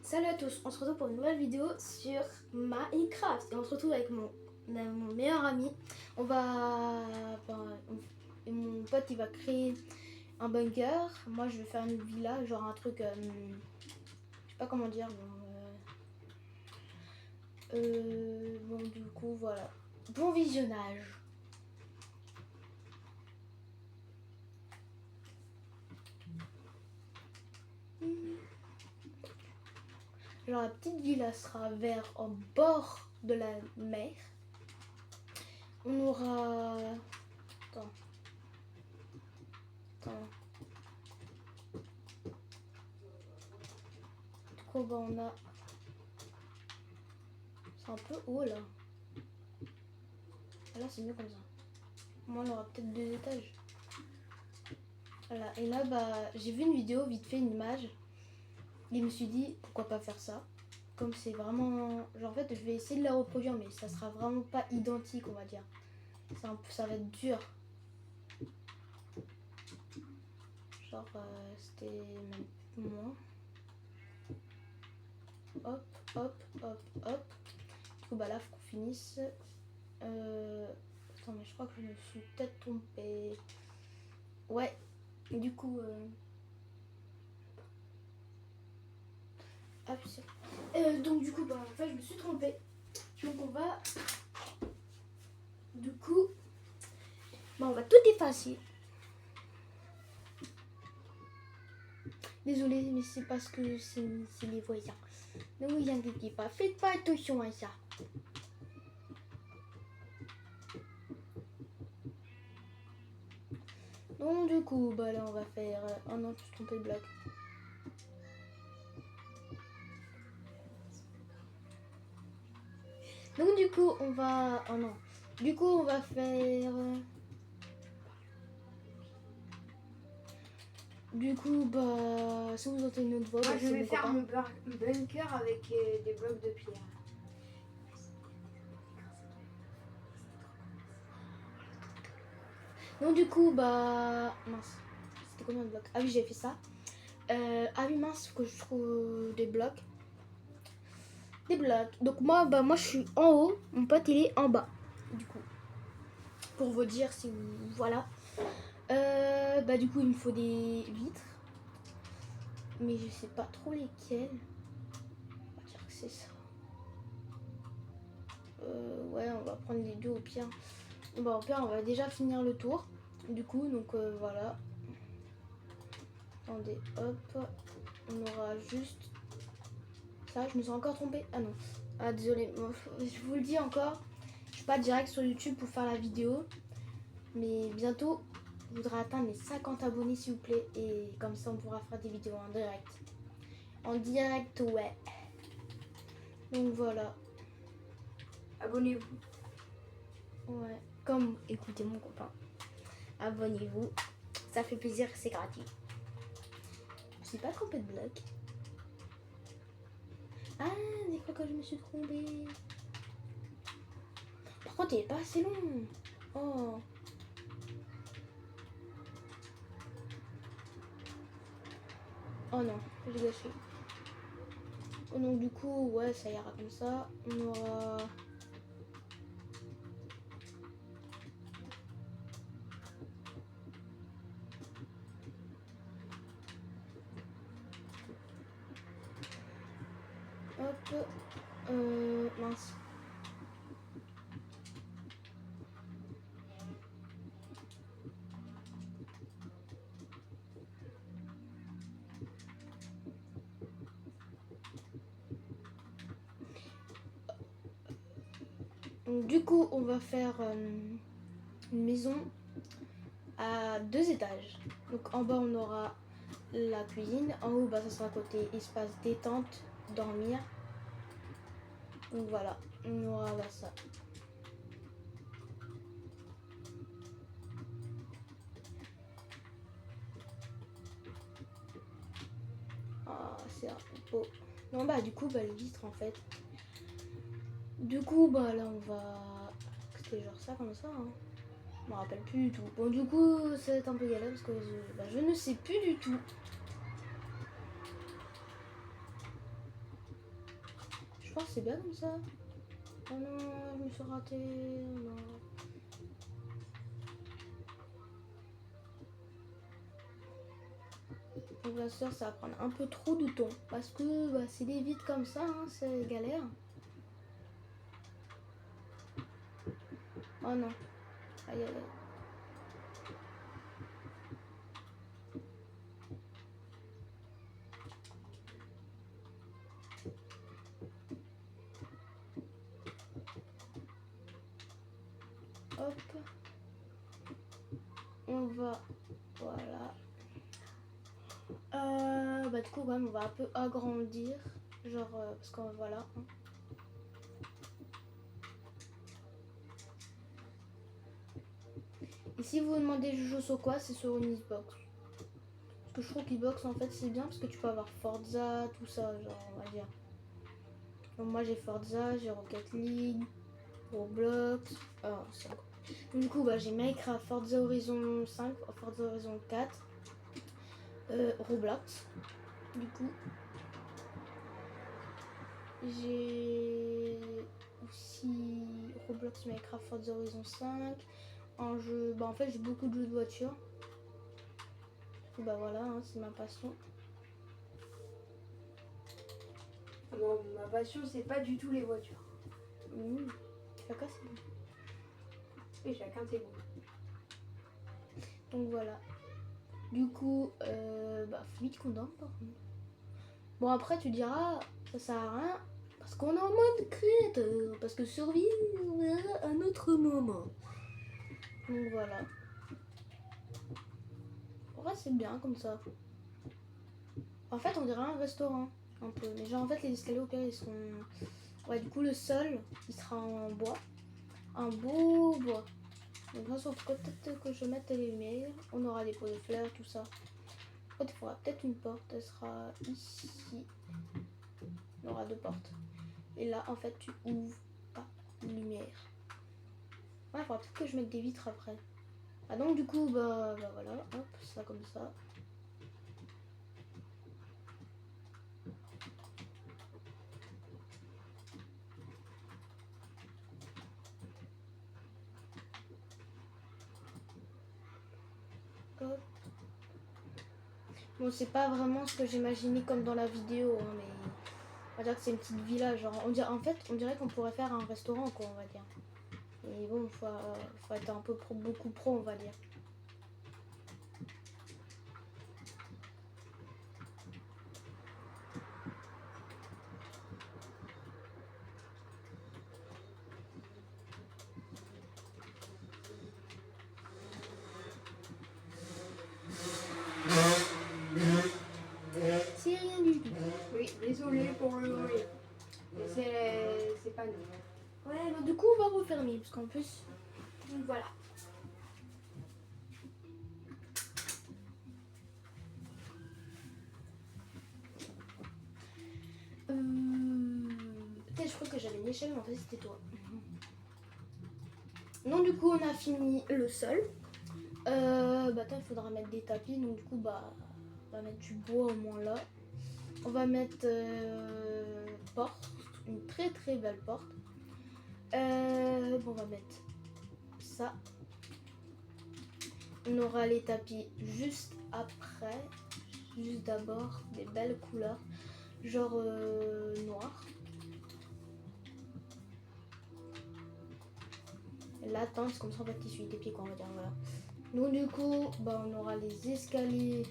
Salut à tous, on se retrouve pour une nouvelle vidéo sur Minecraft et on se retrouve avec mon meilleur ami. On va, et mon pote il va créer un bunker. Moi je vais faire une villa, genre un truc, je sais pas comment dire. Bon du coup voilà. Bon visionnage. Genre la petite villa sera vers en bord de la mer. On aura... Attends. Du coup bah, on a... C'est un peu haut là. Là c'est mieux comme ça. Moi on aura peut-être 2 étages. Voilà. Et là bah j'ai vu une vidéo vite fait, une image. Et je me suis dit pourquoi pas faire ça. Comme c'est vraiment... Genre en fait je vais essayer de la reproduire mais ça sera vraiment pas identique on va dire. Ça va être dur. Genre c'était même moins. Hop, hop, hop, hop. Du coup bah là faut qu'on finisse. Attends mais je crois que je me suis peut-être trompée. Ouais, du coup donc du coup bah en fait je me suis trompée. Donc on va du coup bah, on va tout effacer. Désolée mais c'est parce que c'est les voisins. Ne vous inquiétez pas, faites pas attention à ça. Donc du coup bah là on va faire... Oh non, je me suis trompée de bloc. Donc du coup on va... Oh non. Du coup on va faire... Du coup bah... Si vous entendez notre voix, Moi bah, je c'est vais mon faire copain. mon bunker avec des blocs de pierre. Donc du coup bah... Mince. C'était combien de blocs? Ah oui j'ai fait ça. Ah oui mince, faut que je trouve des blocs. Des blocs. Donc moi bah moi je suis en haut, mon pote il est en bas. Du coup. Pour vous dire si vous... Voilà. Bah du coup il me faut des vitres. Mais je sais pas trop lesquelles. On va dire que c'est ça. Ouais on va prendre les deux au pire. Bon au pire on va déjà finir le tour. Du coup donc voilà. Attendez hop. On aura juste... Ça je me suis encore trompée. Ah non. Ah désolé. Je vous le dis encore. Je suis pas direct sur YouTube pour faire la vidéo. Mais bientôt, je voudrais atteindre les 50 abonnés s'il vous plaît. Et comme ça, on pourra faire des vidéos en direct. En direct, ouais. Donc voilà. Abonnez-vous. Ouais. Comme écoutez mon copain. Abonnez-vous. Ça fait plaisir, c'est gratuit. Je suis pas trompée de bloc. Ah, des fois que je me suis trompée. Par contre, il est pas assez long. Oh. Oh non, j'ai gâché. Donc du coup, ouais, ça ira comme ça. On aura... Hop. Mince. Donc, du coup, on va faire une maison à 2 étages. Donc en bas, on aura la cuisine. En haut, bah, ça sera côté espace détente, dormir. Donc voilà, on aura bah, ça. Ah, c'est beau. Non, bah du coup, bah, les vitres en fait. Du coup, bah là, on va... C'était genre ça, comme ça. Hein. Je me rappelle plus du tout. Bon, du coup, ça va être un peu galère parce que je ne sais plus du tout. pense que c'est bien comme ça. Oh non, je me suis ratée. Oh non. Donc la soeur, ça va prendre un peu trop de temps. Parce que bah, c'est des vides comme ça, hein, c'est galère. Oh non. Aïe aïe aïe. Hop. On va... Voilà. Bah du coup, ouais, on va un peu agrandir. Genre, parce que voilà. Hein. Et si vous vous demandez je joue sur quoi, c'est sur une Xbox. Parce que je trouve qu'Xbox en fait c'est bien parce que tu peux avoir Forza, tout ça, genre on va dire. Donc moi j'ai Forza, j'ai Rocket League, Roblox. Ah, c'est encore... Du coup bah, j'ai Minecraft, Forza Horizon 5, Forza Horizon 4, Roblox. Du coup j'ai aussi Roblox, Minecraft, Forza Horizon 5. Un jeu, bah en fait j'ai beaucoup de jeux de voiture. Bah voilà, hein, c'est ma passion. Bon, ma passion, c'est pas du tout les voitures. Chacun ses goûts. Et chacun ses goûts. Donc voilà. Du coup, bah faut vite qu'on dorme par contre. Bon après tu diras, ça sert à rien. Parce qu'on est en mode créateur. Parce que survie, on verra un autre moment. Donc voilà. En vrai c'est bien comme ça. En fait on dirait un restaurant. Un peu. Mais genre en fait les escaliers au pire ils seront... Ouais du coup le sol il sera en bois. Un beau bois. Donc là sauf que peut-être que je mette les lumières. On aura des pots de fleurs, tout ça. En fait il faudra peut-être une porte. Elle sera ici. On aura deux portes. Et là en fait tu ouvres pas lumière. Ouais il faudra peut-être que je mette des vitres après. Ah donc du coup bah voilà. Hop ça comme ça. Hop. Bon, c'est pas vraiment ce que j'imaginais comme dans la vidéo, hein, mais on va dire que c'est une petite villa. Genre, en fait, on dirait qu'on pourrait faire un restaurant, quoi, on va dire. Et bon, faut être un peu pro, beaucoup pro, on va dire. C'est rien du tout. Oui, désolé pour le bruit. Mais c'est pas nous. Ouais, bah, du coup, on va refermer, parce qu'en plus, donc voilà. Peut-être je crois que j'avais une échelle, mais en fait c'était toi. Donc du coup on a fini le sol. Bah attends, il faudra mettre des tapis, donc du coup bah on va mettre du bois au moins là. On va mettre porte, une très très belle porte. Bon, on va mettre ça. On aura les tapis juste après, juste d'abord des belles couleurs, genre noir. La tente, c'est comme ça en fait qui suit tes pieds quoi, on va dire, voilà. Donc du coup, bah, on aura les escaliers.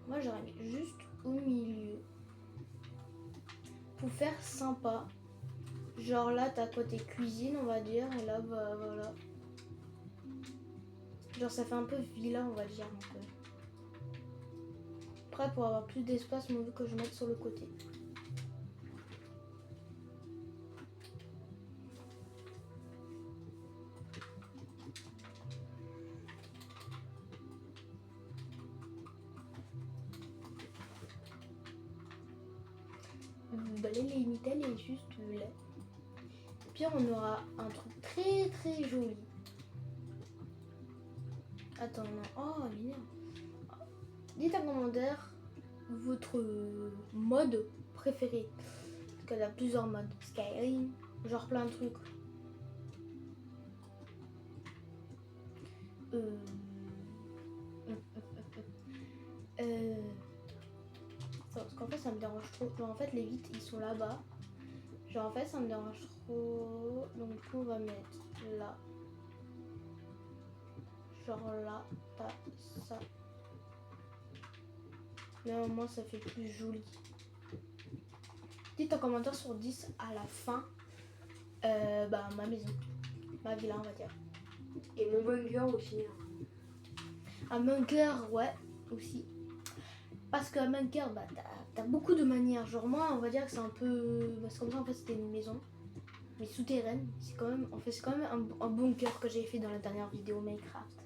Moi j'aurais mis juste au milieu pour faire sympa. Genre là t'as côté cuisine on va dire, et là bah voilà. Genre ça fait un peu villa on va dire un peu. Après pour avoir plus d'espace, moi vu que je mette sur le côté. Bah là l'imité elle est juste là. Et puis on aura un truc très très joli. Attends non, oh merde. Dites en commentaire votre mode préféré. Parce qu'il y a plusieurs modes. Skyrim, genre plein de trucs. Parce qu'en fait ça me dérange trop. Genre en fait les vitres ils sont là-bas. Genre en fait ça me dérange trop. Donc du coup on va mettre là. Genre là, t'as ça. Mais au moins ça fait plus joli. Dites un commentaire sur 10 à la fin. Ma maison. Ma villa on va dire. Et mon bunker aussi. Un bunker, ouais, aussi. Parce qu'un bunker, bah, t'as beaucoup de manières. Genre moi, on va dire que c'est un peu... Parce que comme ça, en fait, c'était une maison. Mais souterraine. C'est quand même... En fait, c'est quand même un bunker que j'ai fait dans la dernière vidéo Minecraft.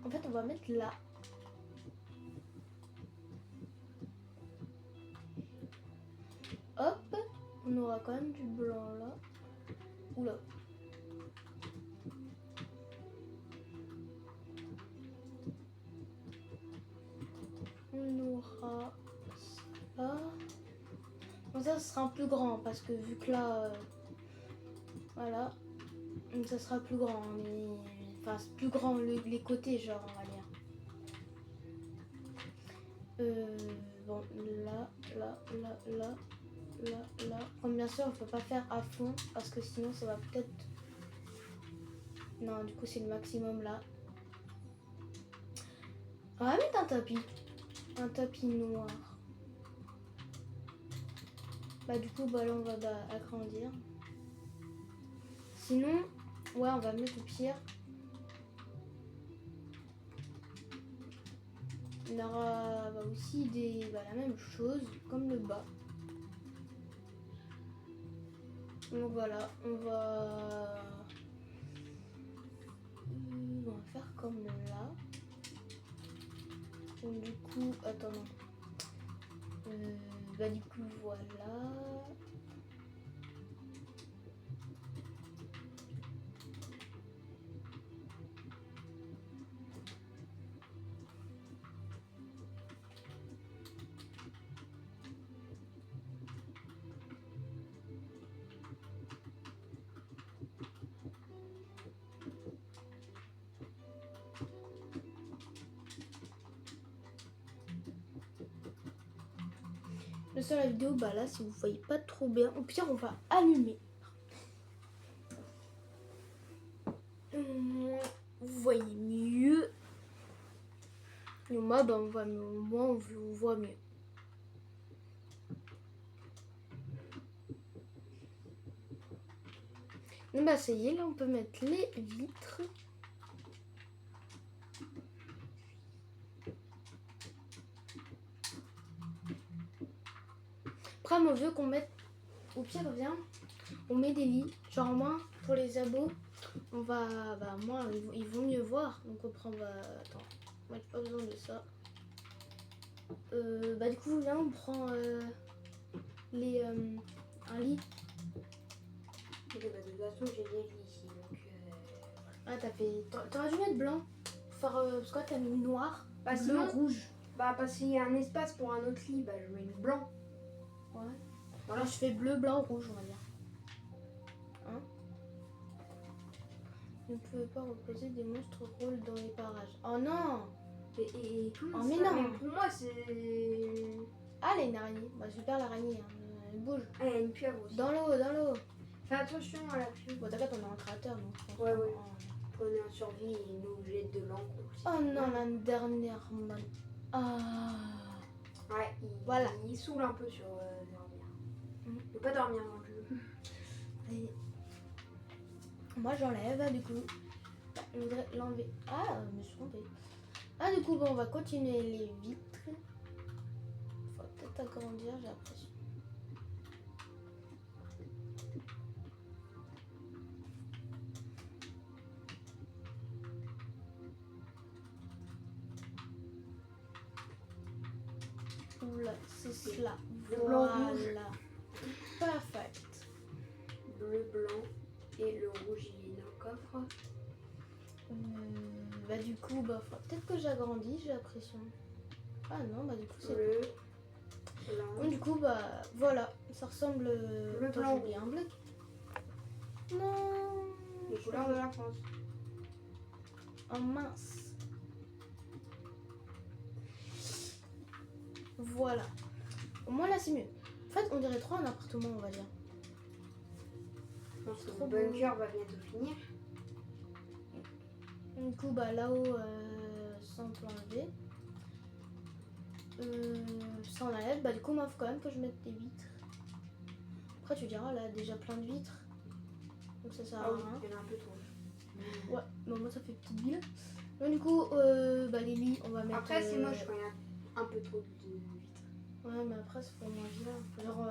En fait, on va mettre là. Hop. On aura quand même du blanc là. Oula. On aura ça. Bon, ça sera un peu grand parce que vu que là, voilà, donc ça sera plus grand, mais enfin c'est plus grand les côtés, genre on va dire. Bon, là. Comme bien sûr, on peut pas faire à fond parce que sinon ça va peut-être. Non, du coup c'est le maximum là. On va mettre un tapis noir. Bah du coup bah là on va agrandir. Sinon, ouais on va mettre au pire. On aura aussi la même chose comme le bas. Donc voilà, on va faire comme là. Donc du coup, attends non. Du coup voilà. Sur la vidéo, là si vous voyez pas trop bien, au pire on va allumer. Vous voyez mieux. Et moi on voit mieux. Donc ça y est, là on peut mettre les vitres. Après moi je veux qu'on mette, au pire viens, on met des lits, genre moi pour les abos, on va, moi ils vont mieux voir, donc après on va, attends, moi j'ai pas besoin de ça. Du coup viens on prend un lit. De toute façon j'ai des lits ici donc Ah t'aurais dû mettre blanc, parce que t'as mis noir, bleu, sinon, rouge. parce qu'il y a un espace pour un autre lit, je mets le blanc. Ouais. Voilà, je fais bleu, blanc, rouge, on va dire. Hein? Vous ne pouvez pas reposer des monstres rôles dans les parages. Oh non! Et comment Oh mais ça? non! Mais pour moi c'est... Ah, il y a une araignée. Super l'araignée, hein. Elle bouge. Ah, il y a une pieuvre aussi. Dans l'eau. Fais attention à la pieuvre. Bon, t'inquiète, on est un créateur, donc je pense Ouais. pas. On est en survie et il nous jette de l'encre aussi. Oh non, la dernière man. Ah. Ouais, Voilà. Il saoule un peu sur dormir. Mm. Il peut pas dormir dans le jeu. Et moi j'enlève, du coup. Je voudrais l'enlever. Ah, je me suis trompée. Ah, du coup, on va continuer les vitres. Faut peut-être agrandir, j'ai l'impression. Oula, c'est cela. Voilà. Parfait. Bleu, blanc et le rouge il est crois. Bah du coup, bah peut-être que j'agrandis, j'ai l'impression. Ah non, bah du coup c'est... Bleu. Donc, Blanc. du coup, bah voilà, ça ressemble... Le Attends, blanc. j'ai oublié un bloc. Non. Les couleurs de la France. Oh mince. Voilà. Au moins là c'est mieux. En fait, on dirait trop un appartement, on va dire. Je pense que Trop le beau. bunker va bientôt finir. Du coup, bah là-haut, ça on peut enlever. Ça on enlève. Bah du coup, moi, il faut quand même que je mette des vitres. Après, tu diras, là, déjà plein de vitres. Donc ça sert à Ah oui, rien. il y en a un peu trop. Ouais, bah moi ça fait petite ville. Donc du coup, bah les lits, on va mettre... Après, c'est moche quand il y a un peu trop de vitres. Ouais, mais après, c'est pour moins vilain. Genre,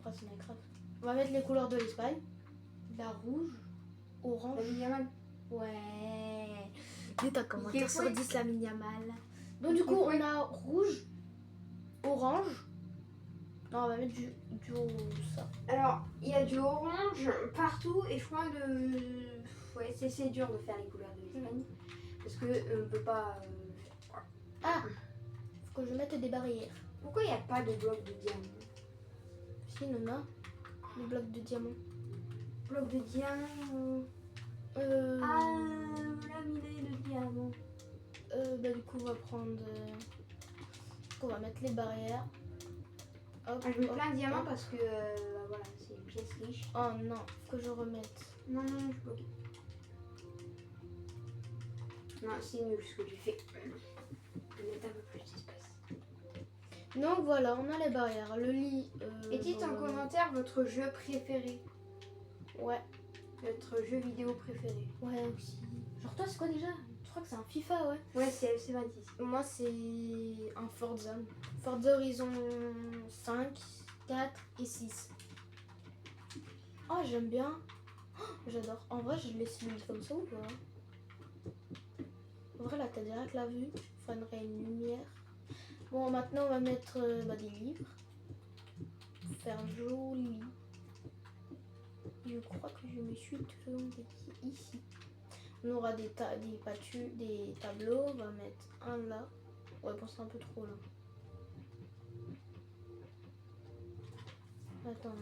après, c'est Minecraft. On va mettre les couleurs de l'Espagne. La rouge, orange. La vie Yaman. Ouais. Dis ta commentaire Mickey sur Fouet. 10 la Yamal. Donc du Mickey coup, Fouet. on a rouge, orange. Non, on va mettre du ça. Alors, il y a du orange partout et je crois de... Ouais, c'est dur de faire les couleurs de l'Espagne. Parce que on ne peut pas... Ah, faut que je mette des barrières. Pourquoi il n'y a pas de bloc de diamant? Si, on a des blocs de diamant. Bloc de diamant. Ah, la mine de diamant. Bah du coup, on va prendre... on va mettre les barrières. Hop, Ah, je mets hop, plein de diamants hop. parce que voilà, c'est une pièce riche. Oh non, faut que je remette. Non, non, je suis bloquée. Non, c'est nul ce que tu fais. Je vais mettre un peu plus d'espace. Donc voilà, on a les barrières. Le lit... Et dites en on va commentaire votre jeu préféré. mettre- Ouais, Votre jeu vidéo préféré. ouais aussi. Genre toi, c'est quoi déjà? Je crois que c'est un FIFA, ouais. Ouais, c'est FC26. Moi, c'est un Forza. Forza Horizon 5, 4 et 6. Oh, j'aime bien. Oh, j'adore. En vrai, je laisse lui comme ça ou pas? En vrai, là, t'as direct la vue. Il faudrait une lumière. Bon, maintenant, on va mettre des livres. Faire joli. Je crois que je me suis trompée ici. On aura des tableaux. On va mettre un là. Ouais, bon, c'est un peu trop là. Attends.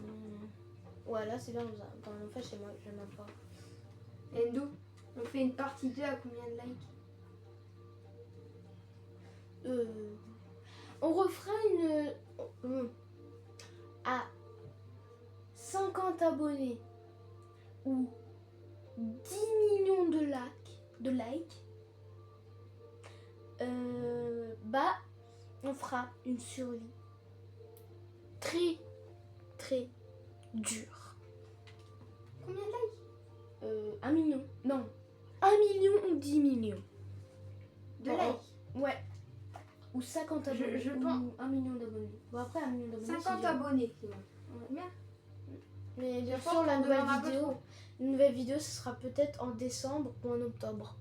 Ouais, là, c'est bien comme ça. Quand on fait chez moi, je n'aime pas. Endo, on fait une partie 2 à combien de likes? On refera une... à 50 abonnés ou 10 millions de likes, bah on fera une survie très très dure. Combien de likes? 1 million, non, 1 million ou 10 millions De Oh, likes. ouais, ou 50 abonnés, je ou pense- 1 million d'abonnés. Bon, après 1 million d'abonnés, 50 c'est dur. abonnés, Simon. Ouais. Bien. Mais bien Je pense sûr, la qu'on nouvelle devrait en un peu vidéo, trop. une nouvelle vidéo, ce sera peut-être en décembre ou en octobre.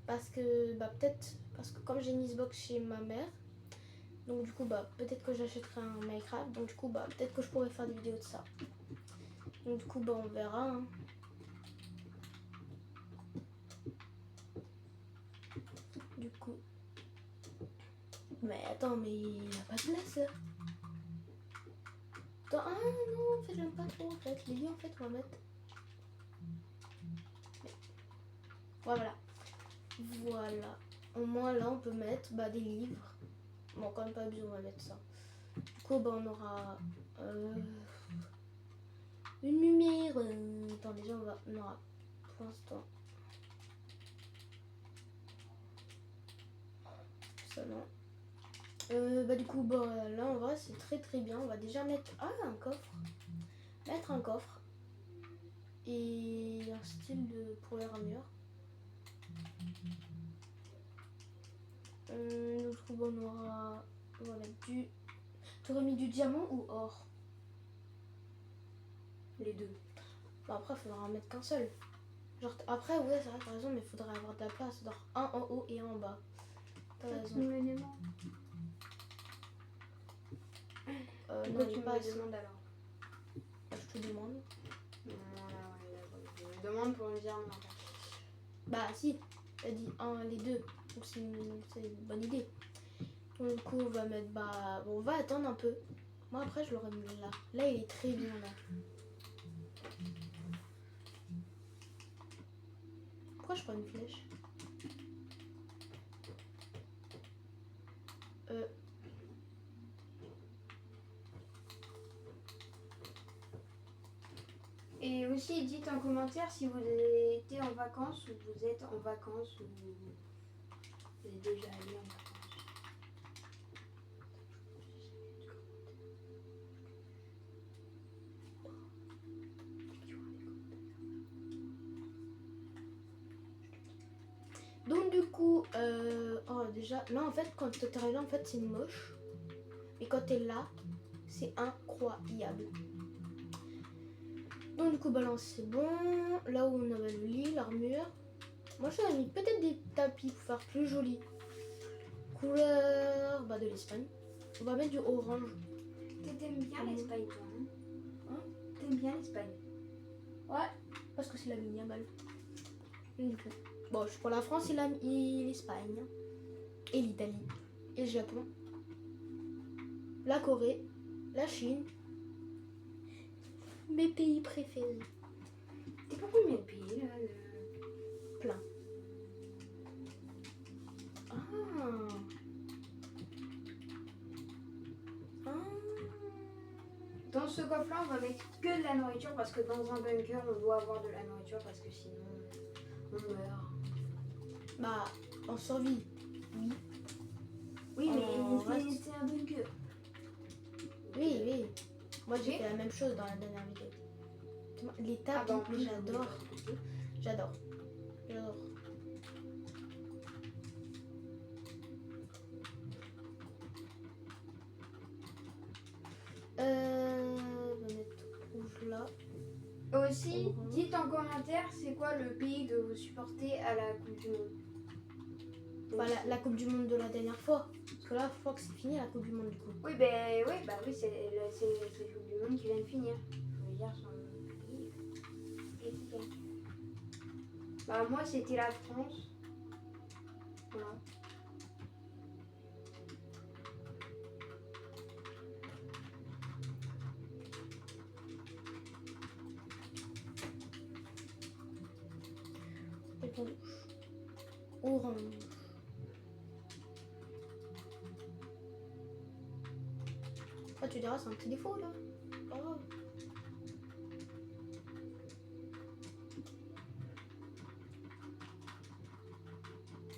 Parce que, bah peut-être, parce que comme j'ai une Xbox chez ma mère, donc du coup, bah peut-être que j'achèterai un Minecraft. Donc du coup, bah peut-être que je pourrais faire des vidéos de ça. Donc du coup, bah on verra. Hein. Du coup. Mais attends, mais il n'y a pas de place. Là. Attends, ah non, en fait, j'aime pas trop. En fait, les lits, en fait, on va mettre. Voilà. Voilà. Au moins, là, on peut mettre des livres. Bon, quand même pas besoin, on va mettre ça. Du coup, bah, on aura une lumière. Attends, déjà, on aura pour l'instant. Ça, non. Du coup, bah, là, en vrai, c'est très très bien. On va déjà mettre un coffre. Mettre un coffre. Et un style pour les ramures. Donc, du coup, bah, on va mettre du... T'aurais mis du diamant ou or? Les deux. Bon, après, il faudra en mettre qu'un seul. Genre, après, ouais, c'est vrai, t'as raison, mais il faudrait avoir de la place. Genre, un en haut et un en bas. T'as raison. Pourquoi non, tu pas me assez. demandes alors? Je te demande. je demande pour me dire non. Bah si, t'as dit les deux. Donc c'est une bonne idée. Donc, du coup, on va mettre... Bah, bon, on va attendre un peu. Moi, après, je l'aurais mis là. Là, il est très bien, là. Pourquoi je prends une flèche Et aussi, dites en commentaire si vous avez été en vacances ou vous êtes en vacances ou vous êtes déjà allé en vacances. Donc, du coup, oh, déjà, là, en fait, quand t'es arrivé, en fait, c'est moche. Et quand t'es là, c'est incroyable. Donc, du coup, balance, c'est bon. Là où on avait le lit, l'armure. Moi, j'aurais mis peut-être des tapis pour faire plus joli. Couleur bah, de l'Espagne. On va mettre du orange. T'aimes bien l'Espagne, toi, Hein? T'aimes bien l'Espagne? Ouais, parce que c'est la ligne à balle. Du coup, bon, je prends la France et l'Espagne. Et l'Italie. Et le Japon. La Corée. La Chine. Mes pays préférés. T'es pas combien de pays, là Plein. Ah. Dans ce coffre-là, on va mettre que de la nourriture parce que dans un bunker, on doit avoir de la nourriture parce que sinon, on meurt. Bah, en survie. Oui. Oui, On mais reste- c'est un bunker. Oui, oui. Moi, j'ai fait la même chose dans la dernière vidéo. Les tapis, en plus, j'adore. J'adore. J'adore. On va mettre rouge là. Aussi, dites en commentaire c'est quoi le pays que vous supportez à la Coupe du Monde. Enfin, la Coupe du Monde de la dernière fois. Parce que là, je crois que c'est fini la Coupe du Monde du coup. Oui, c'est la Coupe du Monde qui vient de finir. Je veux dire, son pays est gagne. Bah, moi, c'était la France. Voilà. Et rouge. Orange. Ah, tu diras, c'est un petit défaut là. Oh.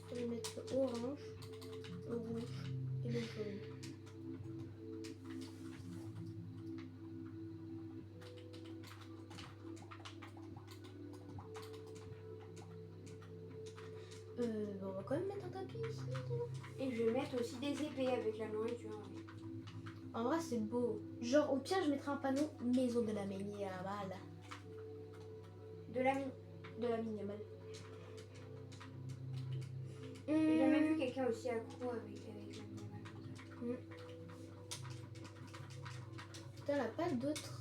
Je vais mettre le orange, le rouge et le jaune. On va quand même mettre un tapis ici. Et je vais mettre aussi des épées avec la nourriture. Oui. En vrai, c'est beau. Genre, au pire, je mettrai un panneau maison de la mairie à balle. De la mine. De la mine à balle. J'ai jamais vu quelqu'un aussi accro avec la mine. Putain, elle a pas d'autres.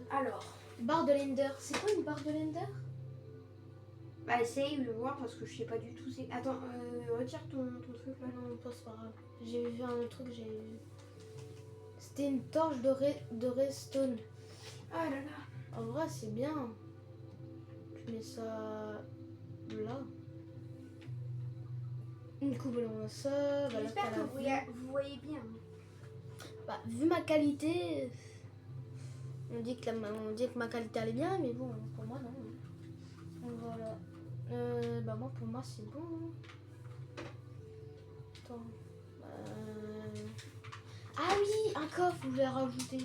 Alors, Barre de Lender. C'est quoi une barre de Lender? bah essaye de voir parce que je sais pas du tout. Attends, retire ton truc là. Non, pas c'est pas grave. J'ai vu un autre truc, j'ai vu. C'était une torche de redstone. Ah là là. En vrai, c'est bien. Je mets ça là. Du coup, voilà, on a ça. Voilà, J'espère t'as que la vue. vous voyez bien. Bah, vu ma qualité, on dit que ma qualité elle est bien, mais bon, pour moi non. Donc, voilà. Bah moi pour moi c'est bon. Attends. Ah oui, un coffre, je vais rajouter.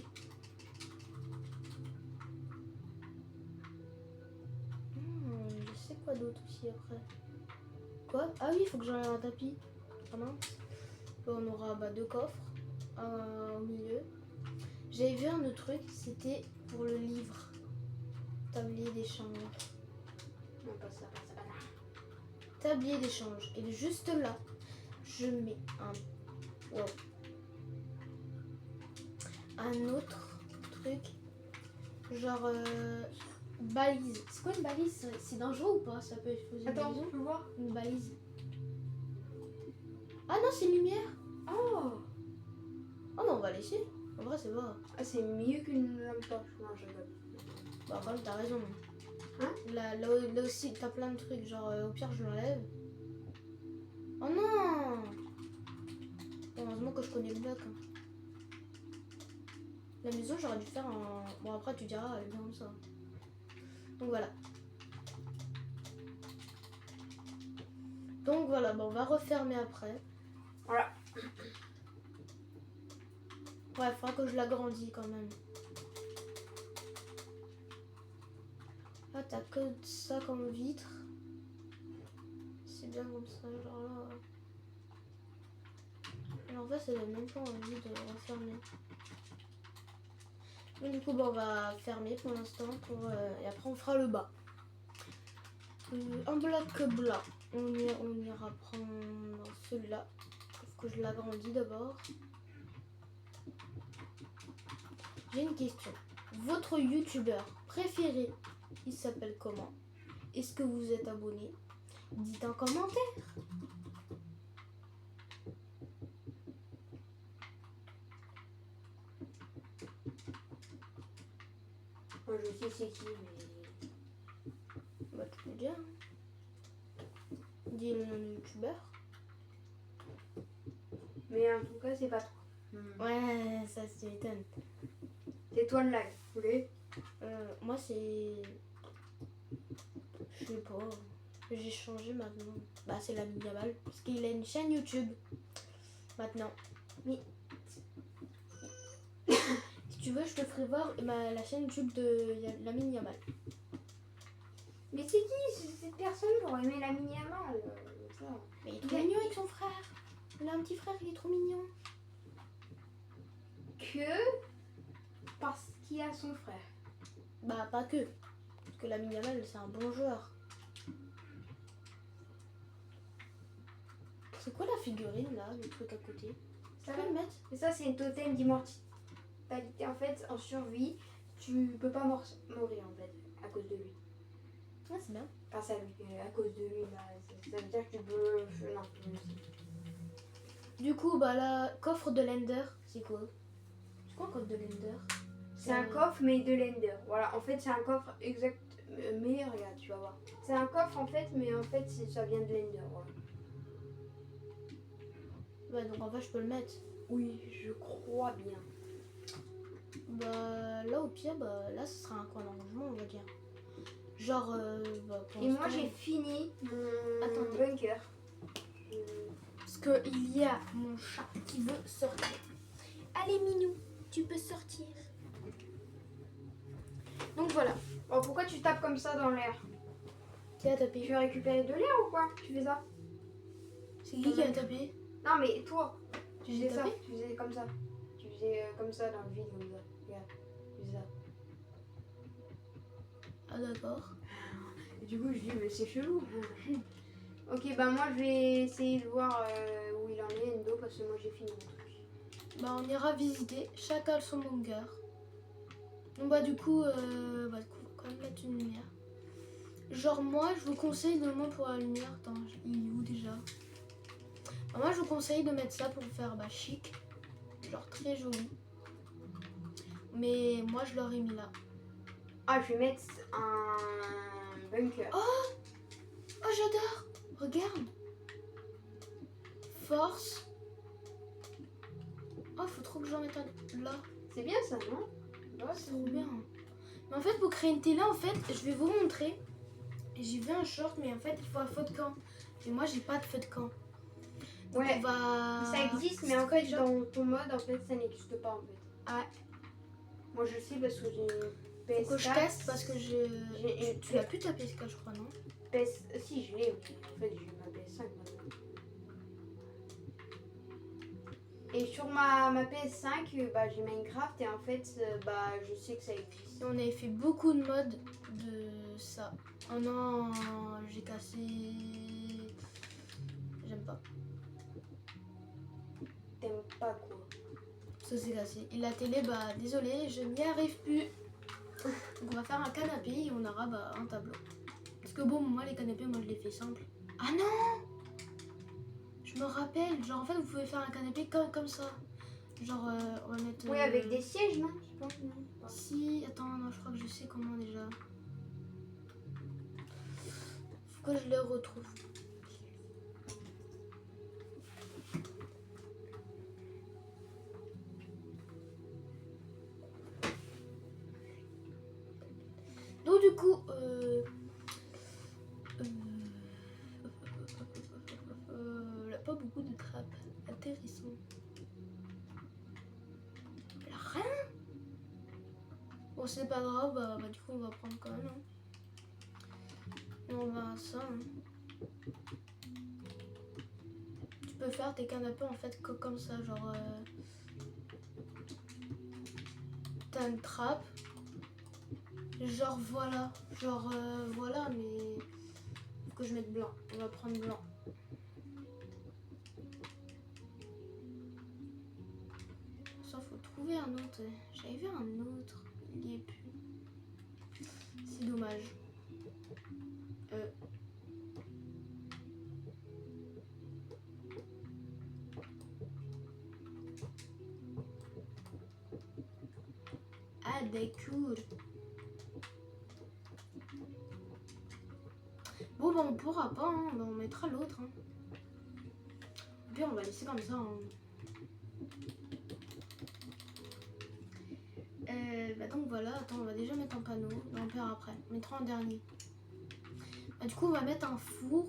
Je sais quoi d'autre aussi après. Quoi? Ah oui, il faut que j'enlève un tapis. Ah mince. Là, on aura deux coffres. Un au milieu. J'avais vu un autre truc, c'était pour le livre. Tablier d'échange. Non, pas ça, pas ça. Tablier d'échange. Et juste là, je mets un... Wow. Un autre truc. Genre balise. C'est quoi une balise? C'est dangereux ou pas? Ça peut poser Attends, des tu raisons. peux voir? Une balise. Ah non, c'est une lumière. Oh, Oh non, on va laisser. En vrai, c'est pas. ah, c'est mieux qu'une lampe torche. Non, je rigole. Bah, quand même, t'as raison. Hein? Là aussi, t'as plein de trucs. Genre, au pire, je l'enlève. Oh non! Heureusement que je connais le bloc. Hein. La maison, j'aurais dû faire un. Bon, après, tu diras, elle est bien comme ça. Donc voilà. Donc voilà, bon, on va refermer après. Voilà. Ouais, il faudra que je l'agrandis quand même. Ah, t'as que ça comme vitre. C'est bien comme ça, genre là. Et en fait, ça donne même pas envie de refermer. Donc, du coup, bon, on va fermer pour l'instant. Et après, on fera le bas. Un bloc blanc. On ira prendre celui-là. Faut que je l'agrandis d'abord. J'ai une question. Votre youtubeur préféré, il s'appelle comment? Est-ce que vous êtes abonné? Dites en commentaire. Moi, je sais c'est qui, mais. Bah, tu peux dire. Hein. Dis le nom du youtubeur. Mais en tout cas, c'est pas toi. Ouais, ça se m'étonne. C'est toi le live, vous voulez? Moi, c'est. Je sais pas. J'ai changé maintenant. Bah, c'est la Yamal. Parce qu'il a une chaîne YouTube. Maintenant. Mais. Si tu veux, je te ferai voir la chaîne YouTube de Lamine Yamal. Mais c'est qui cette personne qui aurait aimé la mini-amal ça. Mais il est trop mignon avec son frère. Il a un petit frère, il est trop mignon. Que parce qu'il a son frère. Bah, pas que. Parce que Lamine Yamal, c'est un bon joueur. C'est quoi la figurine là, le truc à côté? Ça Tu va peux le mettre? Mais ça, c'est une totem d'immortalité. En fait, en survie, tu peux pas mourir en fait à cause de lui. Ouais, c'est bien. Enfin, ça lui, à cause de lui, bah, ça veut dire que tu peux. Non, Du coup, bah là, coffre de Lender, c'est quoi? C'est quoi un coffre de Lender? c'est un coffre, mais de l'Ender. Voilà, en fait, c'est un coffre exact. Mais regarde, tu vas voir. C'est un coffre en fait, mais en fait, ça vient de l'Ender. Voilà. Ouais, donc en fait, je peux le mettre. Oui, je crois bien. Bah là, au pire, bah là, ce sera un coin d'arrangement, on va dire. Genre, bah, pour Et moi, l'instant- j'ai fini mon Attendez. bunker. Parce qu'il y a mon chat qui veut sortir. Allez, Minou, tu peux sortir. Donc voilà. Bon, pourquoi tu tapes comme ça dans l'air? Qui a Tu tapé? veux récupérer de l'air ou quoi? Tu fais ça? C'est qui a tapé? Non, mais toi, tu J'ai faisais ça. tapé? Tu faisais comme ça. Tu faisais comme ça dans le vide, comme ça. Regarde, tu faisais ça. Ah d'accord. Et du coup, je dis, mais c'est chelou. Ok, bah moi, je vais essayer de voir où il en est, Endo, parce que moi, j'ai fini mon truc. Bah on ira visiter. Chacun son bunker. Donc bah du coup, on va quand même mettre une lumière. Genre moi, je vous conseille de moment pour la lumière. Attends, il est où déjà? Bah, moi, je vous conseille de mettre ça pour faire bah, chic. Genre très joli. Mais moi, je l'aurais mis là. Ah, je vais mettre un bunker. Oh, j'adore! Regarde! Force. Oh, faut trop que j'en mette un là. C'est bien ça, non? Ouais, C'est trop bien. Mais en fait, pour créer une télé, en fait, je vais vous montrer. J'ai vu un short, mais en fait, il faut un feu de camp. Et moi, j'ai pas de feu de camp. Donc, Ouais. on va... Ça existe, mais en fait, dans ton mode, en fait, ça n'existe pas, en fait. Ah, Moi, je sais parce que j'ai une PS4. faut que je teste parce que J'ai une tu l'as plus ta PS4, je crois, non? Si, je l'ai, oui. En fait, j'ai ma PS5 maintenant. Et sur ma PS5, bah, j'ai Minecraft et en fait, bah, je sais que ça existe. Et on avait fait beaucoup de modes de ça. Oh non, j'ai cassé... J'aime pas. T'aimes pas quoi? Ça s'est cassé. Et la télé, bah désolé, je n'y arrive plus. Donc on va faire un canapé et on aura un tableau. Parce que bon, moi les canapés, moi je les fais simples. Ah non! Je me rappelle, genre en fait vous pouvez faire un canapé comme ça. Genre on va mettre... Oui, avec des sièges, non? Je pense, non. Si, attends, non, je crois que je sais comment déjà. Faut que je les retrouve. Donc du coup, là, pas beaucoup de trappes. Intéressant. Là, rien. Bon, c'est pas grave, du coup, on va prendre quand même. Hein. Et on va ça. Hein. Tu peux faire tes canapés en fait comme ça, genre. T'as une trappe. Genre voilà. Genre voilà, mais. Faut que je mette blanc. On va prendre blanc. Ça, faut trouver un autre. J'avais vu un autre. Il y est plus. C'est dommage. Ah, d'accord. Bon, bah, on pourra pas, hein. Bah, on mettra l'autre. Hein. Puis on va laisser comme ça. Hein. Donc voilà, attends, on va déjà mettre un panneau. On verra après. On mettra en dernier. Du coup, on va mettre un four.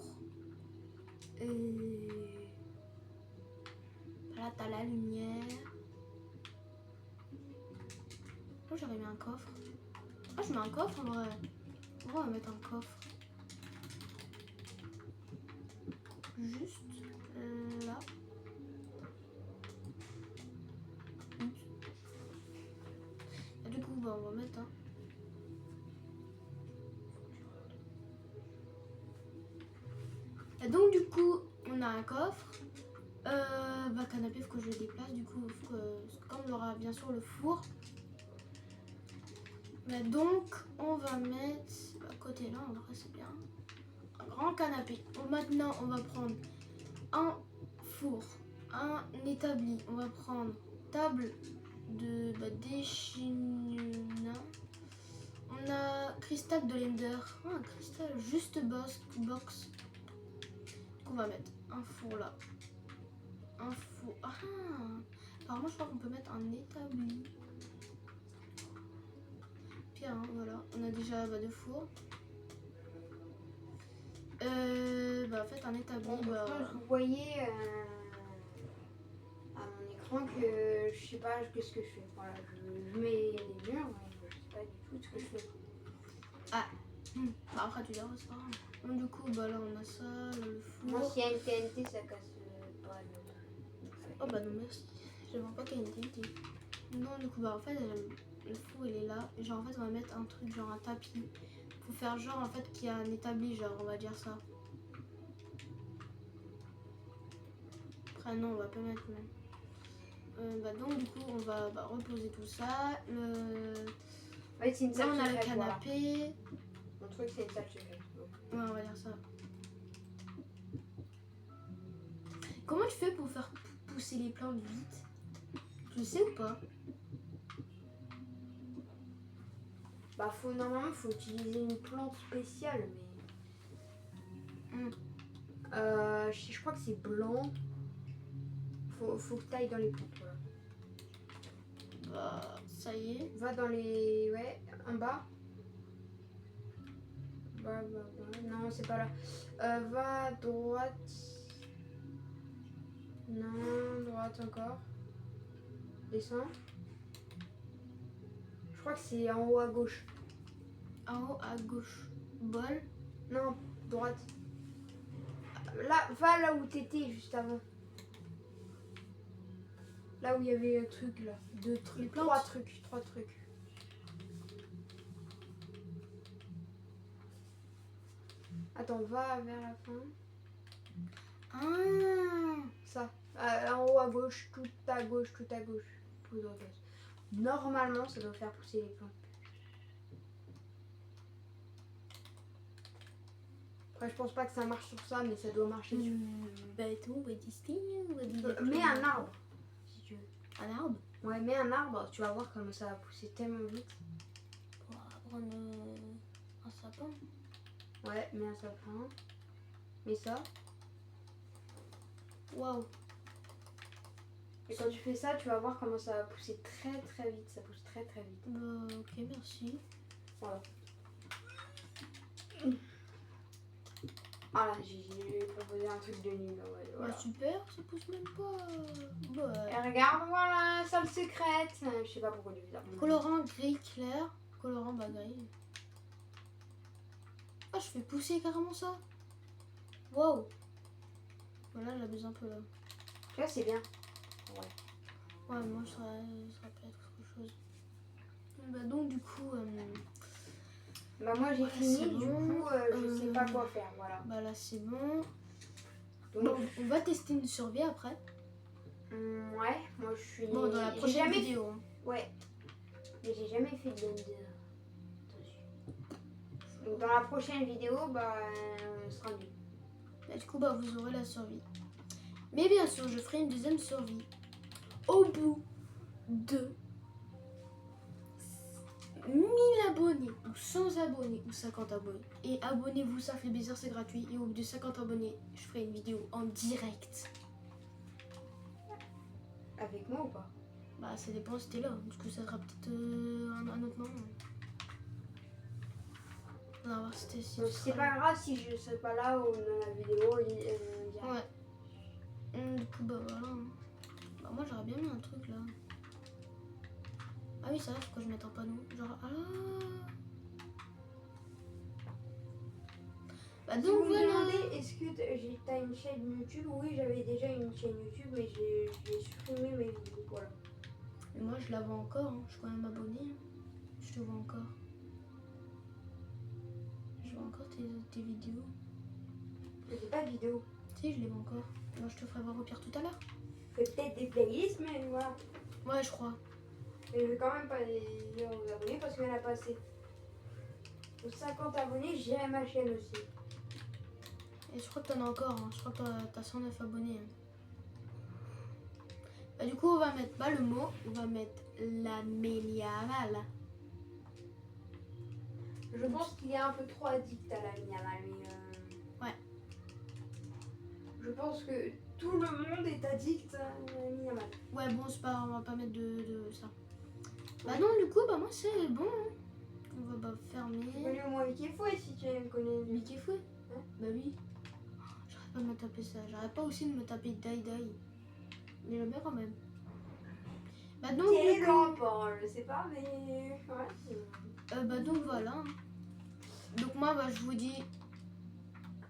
Là, t'as la lumière. Oh, j'aurais mis un coffre. Ah, je mets un coffre en vrai. On va mettre un coffre. Juste là. Et du coup, on va mettre un. Et donc, du coup, on a un coffre. Canapé, faut que je le déplace. Du coup, comme on aura bien sûr le four. Donc, on va mettre à côté là, en vrai, c'est bien. Un grand canapé. Maintenant, on va prendre un four, un établi. On va prendre table de d'échine. On a cristal de Lender. Oh, un cristal juste box. Donc, on va mettre un four là. Un four. Ah, apparemment, je crois qu'on peut mettre un établi. Puis, hein, voilà, on a déjà deux fours. En fait, un établi. Vous voyez à mon écran que je sais pas qu'est-ce que je fais. Voilà, je mets les murs, mais je sais pas du tout ce que je fais. Après, tu verras, c'est pas grave. Donc, du coup, là, on a ça, là, le four. Moi, s'il y a une TNT, ça casse pas le. Oh, bah non, merci. Je vois pas qu'il y a une TNT. Non, du coup, en fait, le four, il est là. Et genre, en fait, on va mettre un truc, genre un tapis. Faut faire genre, en fait, qu'il y a un établi, genre, on va dire ça. Après, non, on va pas mettre, non. Donc, du coup, on va reposer tout ça. Ouais, c'est une Là, salle on a le secrète, canapé. Voilà. Mon truc, c'est une salle secrète. Ouais, on va dire ça. Comment tu fais pour faire pousser les plantes vite? Tu sais ou pas? Normalement, faut utiliser une plante spéciale, mais. Je crois que c'est blanc. Faut que tu ailles dans les plantes, voilà. Ça y est. Va dans les. Ouais, en bas. Non, c'est pas là. Va à droite. Non, droite encore. Descends. Je crois que c'est en haut à gauche. En haut à gauche. Bol. Non, droite. Là, va là où t'étais juste avant. Là où il y avait un truc là. Deux trucs. Trois trucs. Attends, va vers la fin. Ah. Ça. En haut à gauche, tout à gauche. Normalement, ça doit faire pousser les plantes. Enfin, je pense pas que ça marche sur ça, mais ça doit marcher dessus. Bâton, bâtisting, Mets un arbre, si tu veux. Un arbre Ouais, mets un arbre, tu vas voir comment ça va pousser tellement vite. pour prendre un sapin. Ouais, mets un sapin. Mets ça. Waouh. Et quand tu fais ça, tu vas voir comment ça va pousser très très vite. Ça pousse très très vite. Bah, ok, merci. Voilà. Ah là, j'ai proposé un truc de nul. Ouais, voilà. Bah, super, ça pousse même pas. Bah, Et regarde, voilà, salle secrète. Je sais pas pourquoi tu fais ça. colorant gris clair. Colorant bah gris. Ah, je fais pousser carrément ça. Waouh. Voilà, la baisse un peu là. Tu vois, c'est bien. Ouais, moi, ça serait peut-être autre chose. Bah, donc, du coup, Bah moi j'ai Ouais, fini, c'est du bon. coup je sais pas quoi faire, voilà. bah là, c'est bon. Donc, Bon, on va tester une survie après. ouais, moi je suis... Bon, dans la j'ai prochaine jamais... vidéo. Hein. Ouais, mais j'ai jamais fait de Blender. Donc dans la prochaine vidéo, bah on sera nul. Bah, du coup, bah, vous aurez la survie. Mais bien sûr, je ferai une deuxième survie. Au bout de 1000 abonnés, ou 100 abonnés, ou 50 abonnés. Et abonnez-vous, ça fait plaisir, c'est gratuit. Et au bout de 50 abonnés, je ferai une vidéo en direct. Avec moi ou pas? Bah, ça dépend si t'es là. Parce que ça sera peut-être un autre moment. On va voir si t'es si Donc tu c'est seras là. pas grave si je serai pas là ou dans la vidéo. Ouais. Du coup, bah voilà. Bah, moi, j'aurais bien mis un truc là. Ah oui, ça va, faut que je mette un panneau. Genre, ah. Bah, Si donc vous me voilà. demandez est-ce que t'as une chaîne YouTube, oui j'avais déjà une chaîne YouTube mais j'ai supprimé mes vidéos, voilà. Mais moi, je la vois encore. Hein. Je suis quand même abonnée. Hein. Je te vois encore. Je vois encore tes vidéos. Mais j'ai pas de vidéo. Si, je les vois encore. Moi, je te ferai voir au pire tout à l'heure. Je fais peut-être des playlists mais voilà. Ouais, je crois. Mais je vais quand même pas les dire aux abonnés parce qu'il y en a pas assez. Aux 50 abonnés, j'irai ma chaîne aussi. Et je crois que t'en as encore. Hein. Je crois que t'as 109 abonnés. Hein. Bah, du coup, on va mettre pas le mot. On va mettre la méliavala. Je pense qu'il est un peu trop addict à la minimal, mais Ouais. je pense que tout le monde est addict à la minimal. Ouais, bon, c'est pas, on va pas mettre de ça. Bah non, du coup, bah moi, c'est bon. Hein. On va bah, Tu fermer. connais au moins Mickey Fouet si tu connais. Mickey Fouet. Hein? Bah oui. J'arrête pas de me taper ça. J'arrête pas aussi de me taper Die Die. Mais j'aime bien quand même. Bah donc, Quel est du le coup, rapport? Je sais pas, mais ouais. bah donc voilà. Donc moi, bah je vous dis,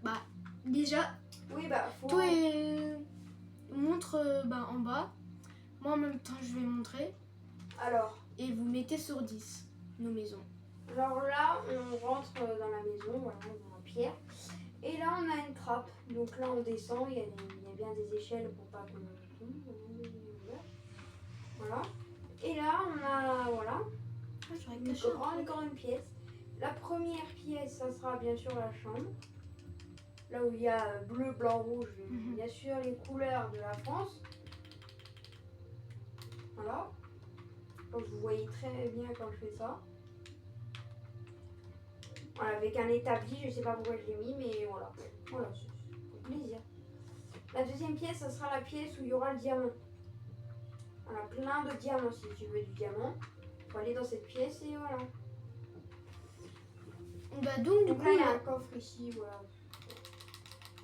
bah déjà, Oui, bah faut. toi montre bah, en bas. Moi en même temps, je vais montrer. Alors Et vous mettez sur 10 nos maisons. là, on rentre dans la maison, voilà, en pierre. Et là, on a une trappe. Donc là, on descend. Il y a bien des échelles pour pas qu'on tombe. Voilà. Et là, on a voilà, Ah, j'aurais une caché un truc. grande pièce. La première pièce, ça sera bien sûr la chambre. Là où il y a bleu, blanc, rouge, bien sûr les couleurs de la France. Voilà. Donc vous voyez très bien quand je fais ça. Voilà, avec un établi, je sais pas pourquoi je l'ai mis, mais voilà. Voilà, c'est pour plaisir. La deuxième pièce, ça sera la pièce où il y aura le diamant. Voilà, plein de diamants si tu veux du diamant. Faut aller dans cette pièce et voilà. Bah donc du Donc coup, là, il y a un coffre ici, voilà.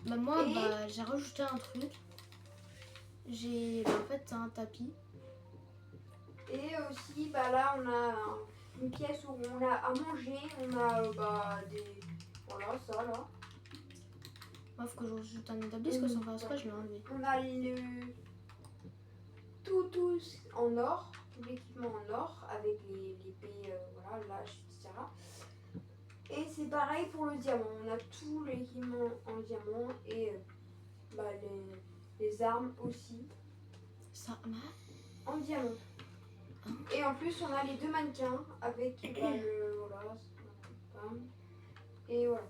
bah moi, Et- bah j'ai rajouté un truc. J'ai, bah, en fait, c'est un tapis. Et aussi, bah là, on a une pièce où on a à manger. On a bah des... Voilà, ça là. Moi, faut que je rajoute un établi parce que sans faire exprès, je l'ai enlevé. On a le... Tout en or. Tout l'équipement en or. Avec l'épée, voilà, l'âge, etc. Et c'est pareil pour le diamant. On a tout l'équipement en diamant. Et bah, les armes aussi Ça, en diamant. Et en plus, on a les deux mannequins avec bah, le... Voilà. Et voilà.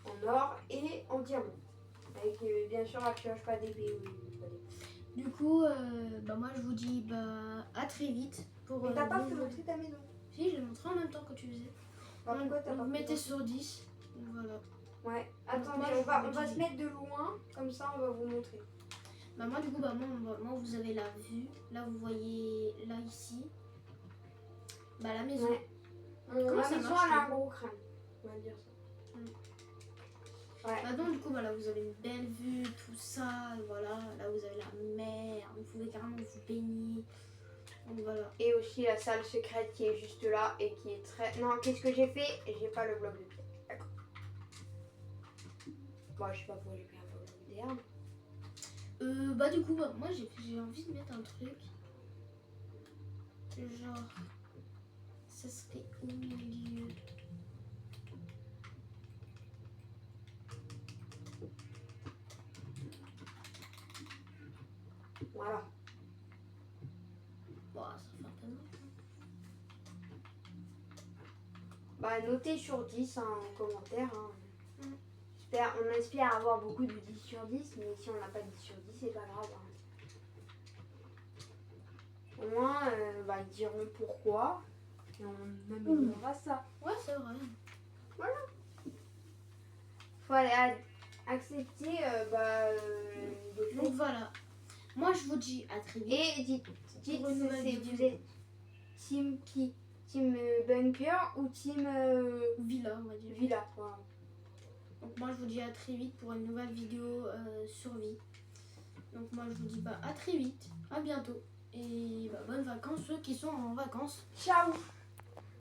En or et en diamant. Avec bien sûr la pioche, pas d'épée. Oui, pas d'épée. Du coup, moi je vous dis à très vite pour. Mais t'as pas fait nouveau- montrer ta maison. Si, je l'ai montré en même temps que tu faisais. Bah, pourquoi t'as pas Vous fait mettez ça sur 10. Donc voilà. Ouais, moi, attendez, je on va vous dis- se mettre de loin, comme ça on va vous montrer. Moi du coup, moi vous avez la vue. Là vous voyez, là ici. La maison. Ouais. Comment La ça maison, marche, elle a toi un gros crâne. On va dire ça. Ouais. Donc du coup voilà, vous avez une belle vue, tout ça, et voilà, là vous avez la mer, vous pouvez carrément vous baigner. Donc voilà. Et aussi la salle secrète qui est juste là et qui est très... Non, qu'est-ce que j'ai fait? J'ai pas le bloc de pierre. D'accord. Bon, je sais pas pourquoi j'ai pris un bloc d'herbe. Du coup moi j'ai envie de mettre un truc. Genre, ça serait au milieu. Voilà. Bon, ça fait un peu mal. Bah, notez sur 10 en commentaire. Hein. Mm. On espère avoir beaucoup de 10 sur 10, mais si on n'a pas 10 sur 10, c'est pas grave. Hein. Au moins, ils diront pourquoi. Et on améliorera ça. Ouais, c'est vrai. Faut aller accepter des Donc voilà. Moi je vous dis à très vite. Et dites Pour une nouvelle vous vidéo. êtes team qui? Team bunker ou team Villa, on va dire. villa? Voilà. Donc moi je vous dis à très vite pour une nouvelle vidéo survie. Donc moi je vous dis à très vite, à bientôt. Et bonnes vacances ceux qui sont en vacances. Ciao.